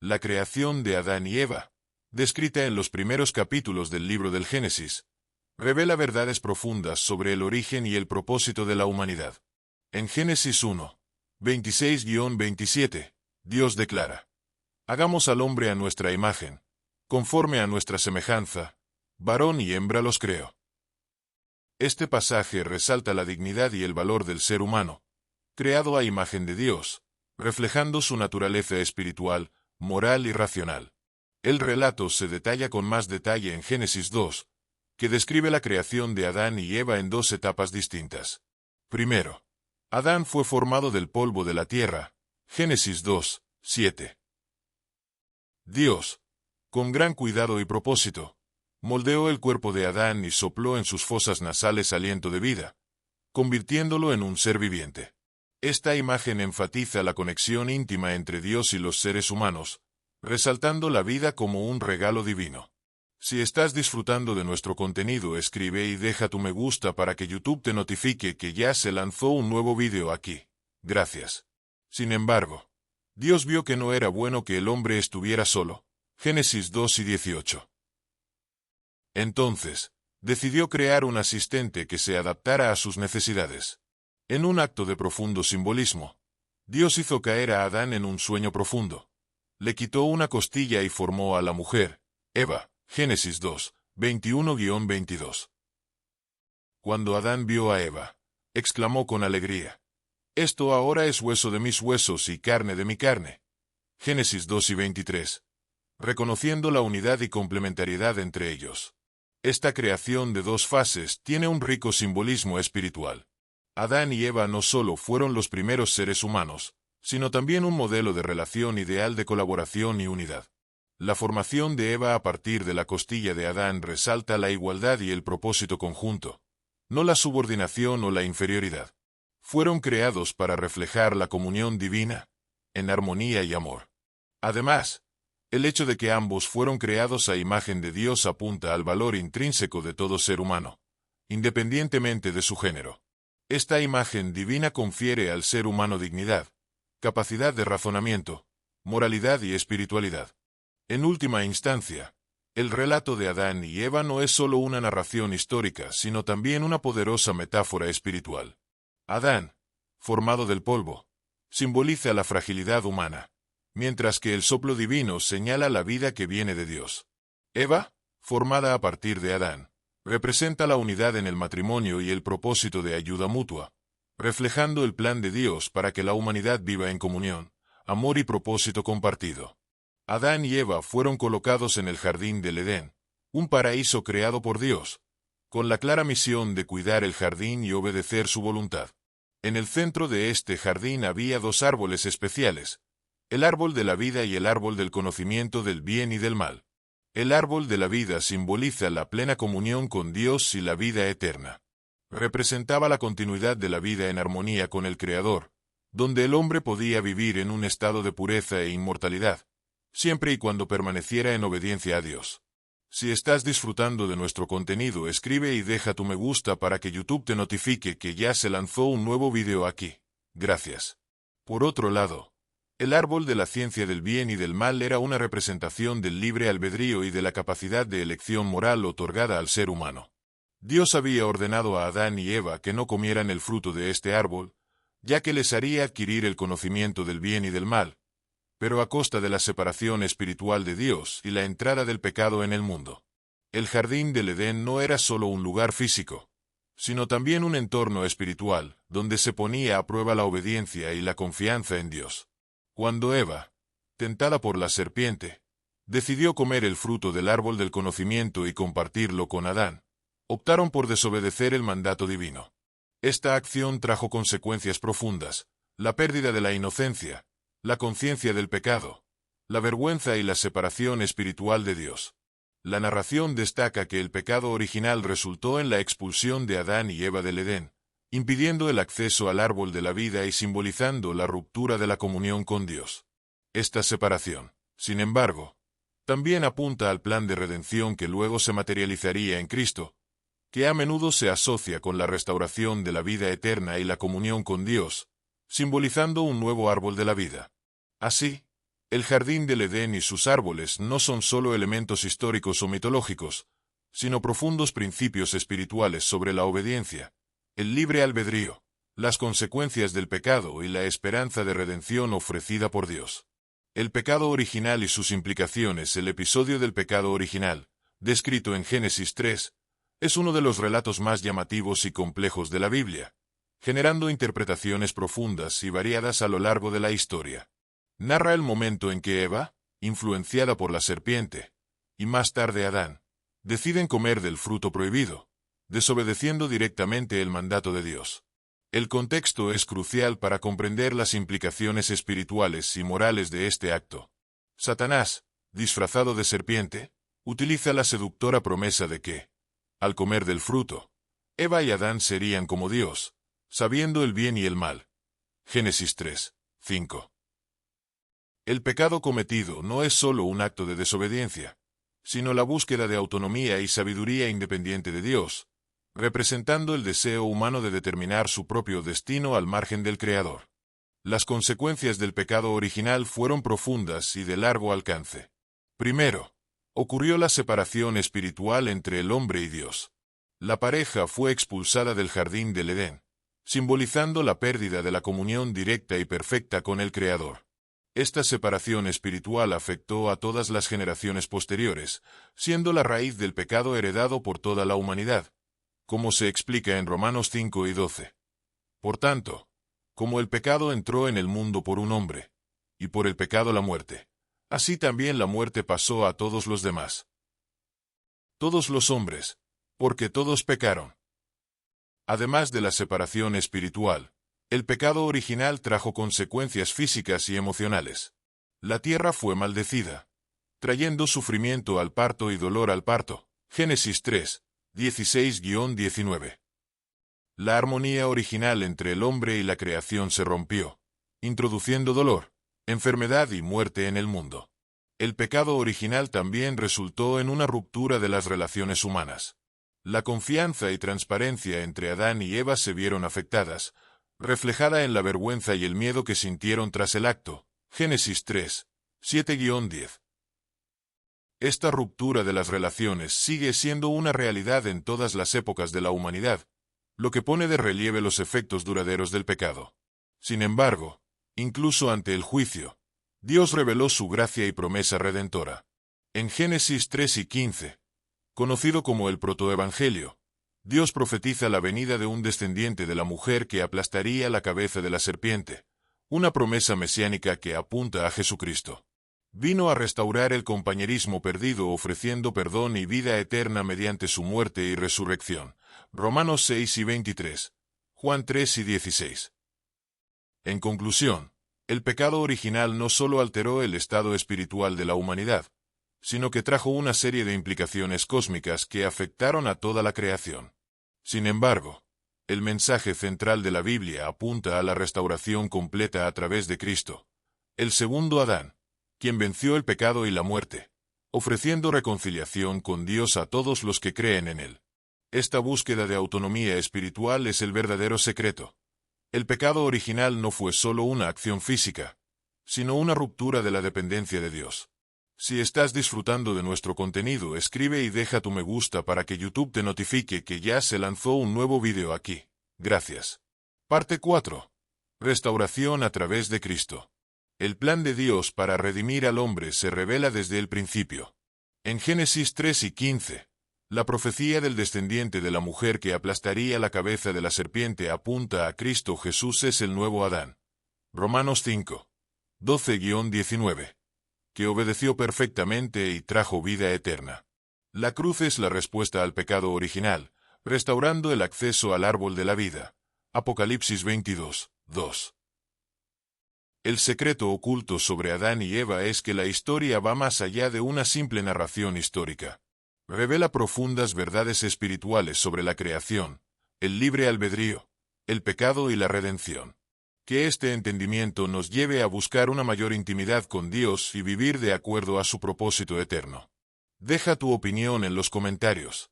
La creación de Adán y Eva, descrita en los primeros capítulos del libro del Génesis, revela verdades profundas sobre el origen y el propósito de la humanidad. En Génesis 1, 26-27, Dios declara: Hagamos al hombre a nuestra imagen, conforme a nuestra semejanza, varón y hembra los creó. Este pasaje resalta la dignidad y el valor del ser humano, creado a imagen de Dios, reflejando su naturaleza espiritual, moral y racional. El relato se detalla con más detalle en Génesis 2, que describe la creación de Adán y Eva en dos etapas distintas. Primero, Adán fue formado del polvo de la tierra. Génesis 2, 7. Dios, con gran cuidado y propósito, moldeó el cuerpo de Adán y sopló en sus fosas nasales aliento de vida, convirtiéndolo en un ser viviente. Esta imagen enfatiza la conexión íntima entre Dios y los seres humanos, resaltando la vida como un regalo divino. Si estás disfrutando de nuestro contenido, escribe y deja tu me gusta para que YouTube te notifique que ya se lanzó un nuevo video aquí. Gracias. Sin embargo, Dios vio que no era bueno que el hombre estuviera solo. Génesis 2:18. Entonces, decidió crear un asistente que se adaptara a sus necesidades. En un acto de profundo simbolismo, Dios hizo caer a Adán en un sueño profundo. Le quitó una costilla y formó a la mujer, Eva. Génesis 2, 21-22. Cuando Adán vio a Eva, exclamó con alegría: Esto ahora es hueso de mis huesos y carne de mi carne. Génesis 2:23. Reconociendo la unidad y complementariedad entre ellos. Esta creación de dos fases tiene un rico simbolismo espiritual. Adán y Eva no solo fueron los primeros seres humanos, sino también un modelo de relación ideal de colaboración y unidad. La formación de Eva a partir de la costilla de Adán resalta la igualdad y el propósito conjunto, no la subordinación o la inferioridad. Fueron creados para reflejar la comunión divina, en armonía y amor. Además, el hecho de que ambos fueron creados a imagen de Dios apunta al valor intrínseco de todo ser humano, independientemente de su género. Esta imagen divina confiere al ser humano dignidad, capacidad de razonamiento, moralidad y espiritualidad. En última instancia, el relato de Adán y Eva no es solo una narración histórica, sino también una poderosa metáfora espiritual. Adán, formado del polvo, simboliza la fragilidad humana, mientras que el soplo divino señala la vida que viene de Dios. Eva, formada a partir de Adán, representa la unidad en el matrimonio y el propósito de ayuda mutua, reflejando el plan de Dios para que la humanidad viva en comunión, amor y propósito compartido. Adán y Eva fueron colocados en el jardín del Edén, un paraíso creado por Dios, con la clara misión de cuidar el jardín y obedecer su voluntad. En el centro de este jardín había dos árboles especiales, el árbol de la vida y el árbol del conocimiento del bien y del mal. El árbol de la vida simboliza la plena comunión con Dios y la vida eterna. Representaba la continuidad de la vida en armonía con el Creador, donde el hombre podía vivir en un estado de pureza e inmortalidad, siempre y cuando permaneciera en obediencia a Dios. Si estás disfrutando de nuestro contenido, escribe y deja tu me gusta para que YouTube te notifique que ya se lanzó un nuevo video aquí. Gracias. Por otro lado, el árbol de la ciencia del bien y del mal era una representación del libre albedrío y de la capacidad de elección moral otorgada al ser humano. Dios había ordenado a Adán y Eva que no comieran el fruto de este árbol, ya que les haría adquirir el conocimiento del bien y del mal, pero a costa de la separación espiritual de Dios y la entrada del pecado en el mundo. El jardín del Edén no era solo un lugar físico, sino también un entorno espiritual, donde se ponía a prueba la obediencia y la confianza en Dios. Cuando Eva, tentada por la serpiente, decidió comer el fruto del árbol del conocimiento y compartirlo con Adán, optaron por desobedecer el mandato divino. Esta acción trajo consecuencias profundas: la pérdida de la inocencia, la conciencia del pecado, la vergüenza y la separación espiritual de Dios. La narración destaca que el pecado original resultó en la expulsión de Adán y Eva del Edén, impidiendo el acceso al árbol de la vida y simbolizando la ruptura de la comunión con Dios. Esta separación, sin embargo, también apunta al plan de redención que luego se materializaría en Cristo, que a menudo se asocia con la restauración de la vida eterna y la comunión con Dios, simbolizando un nuevo árbol de la vida. Así, El jardín del Edén y sus árboles no son solo elementos históricos o mitológicos, sino profundos principios espirituales sobre la obediencia, el libre albedrío, las consecuencias del pecado y la esperanza de redención ofrecida por Dios. El pecado original y sus implicaciones. El episodio del pecado original, descrito en Génesis 3, es uno de los relatos más llamativos y complejos de la Biblia, generando interpretaciones profundas y variadas a lo largo de la historia. Narra el momento en que Eva, influenciada por la serpiente, y más tarde Adán, deciden comer del fruto prohibido, desobedeciendo directamente el mandato de Dios. El contexto es crucial para comprender las implicaciones espirituales y morales de este acto. Satanás, disfrazado de serpiente, utiliza la seductora promesa de que, al comer del fruto, Eva y Adán serían como Dios, sabiendo el bien y el mal. Génesis 3, 5. El pecado cometido no es solo un acto de desobediencia, sino la búsqueda de autonomía y sabiduría independiente de Dios, representando el deseo humano de determinar su propio destino al margen del Creador. Las consecuencias del pecado original fueron profundas y de largo alcance. Primero, ocurrió la separación espiritual entre el hombre y Dios. La pareja fue expulsada del jardín del Edén, simbolizando la pérdida de la comunión directa y perfecta con el Creador. Esta separación espiritual afectó a todas las generaciones posteriores, siendo la raíz del pecado heredado por toda la humanidad, como se explica en Romanos 5 y 12. Por tanto, como el pecado entró en el mundo por un hombre, y por el pecado la muerte, así también la muerte pasó a todos los demás. Todos los hombres, porque todos pecaron. Además de la separación espiritual, el pecado original trajo consecuencias físicas y emocionales. La tierra fue maldecida, trayendo sufrimiento al parto y dolor al parto. Génesis 3, 16-19. La armonía original entre el hombre y la creación se rompió, introduciendo dolor, enfermedad y muerte en el mundo. El pecado original también resultó en una ruptura de las relaciones humanas. La confianza y transparencia entre Adán y Eva se vieron afectadas, reflejada en la vergüenza y el miedo que sintieron tras el acto. Génesis 3, 7-10. Esta ruptura de las relaciones sigue siendo una realidad en todas las épocas de la humanidad, lo que pone de relieve los efectos duraderos del pecado. Sin embargo, incluso ante el juicio, Dios reveló su gracia y promesa redentora. En Génesis 3 y 15, conocido como el protoevangelio, Dios profetiza la venida de un descendiente de la mujer que aplastaría la cabeza de la serpiente, una promesa mesiánica que apunta a Jesucristo. Vino a restaurar el compañerismo perdido ofreciendo perdón y vida eterna mediante su muerte y resurrección. Romanos 6 y 23, Juan 3 y 16. En conclusión, el pecado original no solo alteró el estado espiritual de la humanidad, sino que trajo una serie de implicaciones cósmicas que afectaron a toda la creación. Sin embargo, el mensaje central de la Biblia apunta a la restauración completa a través de Cristo, el segundo Adán, quien venció el pecado y la muerte, ofreciendo reconciliación con Dios a todos los que creen en Él. Esta búsqueda de autonomía espiritual es el verdadero secreto. El pecado original no fue solo una acción física, sino una ruptura de la dependencia de Dios. Si estás disfrutando de nuestro contenido, escribe y deja tu me gusta para que YouTube te notifique que ya se lanzó un nuevo video aquí. Gracias. Parte 4. Restauración a través de Cristo. El plan de Dios para redimir al hombre se revela desde el principio. En Génesis 3 y 15, la profecía del descendiente de la mujer que aplastaría la cabeza de la serpiente apunta a Cristo Jesús es el nuevo Adán. Romanos 5, 12-19. Que obedeció perfectamente y trajo vida eterna. La cruz es la respuesta al pecado original, restaurando el acceso al árbol de la vida. Apocalipsis 22, 2. El secreto oculto sobre Adán y Eva es que la historia va más allá de una simple narración histórica. Revela profundas verdades espirituales sobre la creación, el libre albedrío, el pecado y la redención. Que este entendimiento nos lleve a buscar una mayor intimidad con Dios y vivir de acuerdo a su propósito eterno. Deja tu opinión en los comentarios.